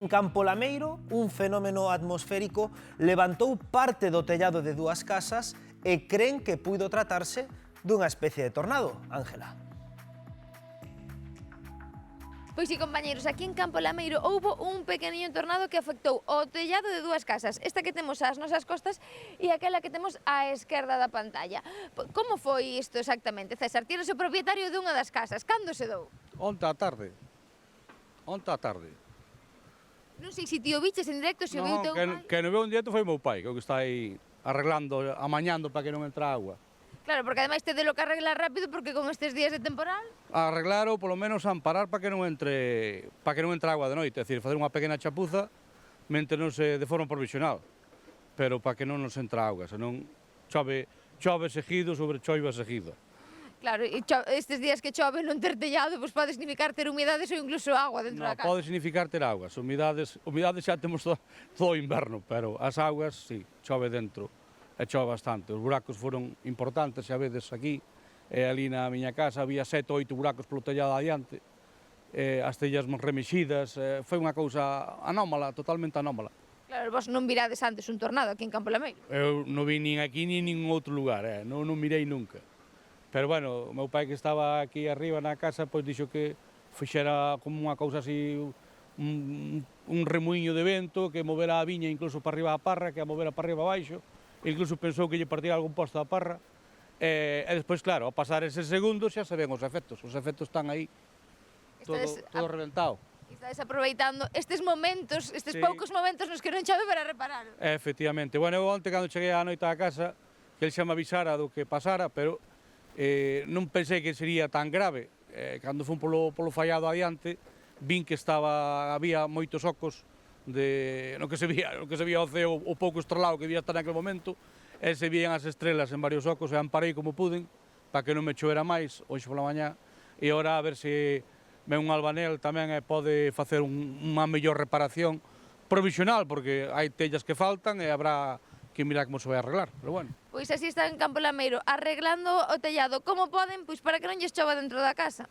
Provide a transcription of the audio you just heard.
En Campo Lameiro, un fenómeno atmosférico levantou parte do tellado de dúas casas e cren que puido tratarse dunha especie de tornado, Ángela. Pois si, compañeros, aquí en Campo Lameiro houbo un pequeniño tornado que afectou o tellado de dúas casas, esta que temos ás nosas costas e aquela que temos á esquerda da pantalla. Como foi isto exactamente, César? Ti eres o propietario dunha das casas, cando se dou? Onte á tarde. Non sei se ti o viches en directo, se o viu teu pai. Que non veu en directo foi o meu pai, que é o que está aí arreglando, amañando para que non entre agua. Claro, porque ademais te delo que arreglar rápido porque con estes días de temporal. Arreglar ou polo menos amparar para que non entre agua de noite, é dicir, facer unha pequena chapuza mentre non se de forma provisional, pero para que non nos entra agua, senón chove seguido sobre choiva seguida. Claro, e estes días que chove non ter tellado, pois pode significar ter humidades ou incluso agua dentro da casa. Pode significar ter augas, humidades xa temos todo o inverno, pero as augas, sí, chove dentro, e chove bastante. Os buracos foron importantes, xa vedes aquí, e ali na miña casa había 7 ou 8 buracos polo tellado adiante, as tellas remexidas, foi unha cousa anómala, totalmente anómala. Claro, vos non virades antes un tornado aquí en Campo Lameiro. Eu non vi nin aquí nin en outro lugar, non mirei nunca. Pero, bueno, o meu pai que estaba aquí arriba na casa, pois dixo que fixera como unha cousa así, un remuiño de vento, que movera a viña incluso para arriba a parra, que a movera para arriba abaixo, incluso pensou que lle partira algún posto da parra, e despois, claro, ao pasar ese segundo xa se ven os efectos están aí, todo reventado. Estades aproveitando estes momentos, estes poucos momentos nos que non chove para reparar. Efectivamente. Bueno, eu onte, cando cheguei á noite á casa, que el xa me avisara do que pasara, pero non pensei que sería tan grave. Cando fun polo fallado adiante, vin que había moitos ocos no que se vía o ceo o pouco estrelado que debía estar naquele momento, e se vían as estrelas en varios ocos, e amparei como puden, para que non me chovera máis, hoxe pola mañá, e ora a ver se ven un albanel tamén e pode facer unha mellor reparación provisional, porque hai tellas que faltan e habrá que mirar como se vai arreglar, pero bueno. Pois así está en Campo Lameiro, arreglando o tellado como poden, pois para que non lles chova dentro da casa.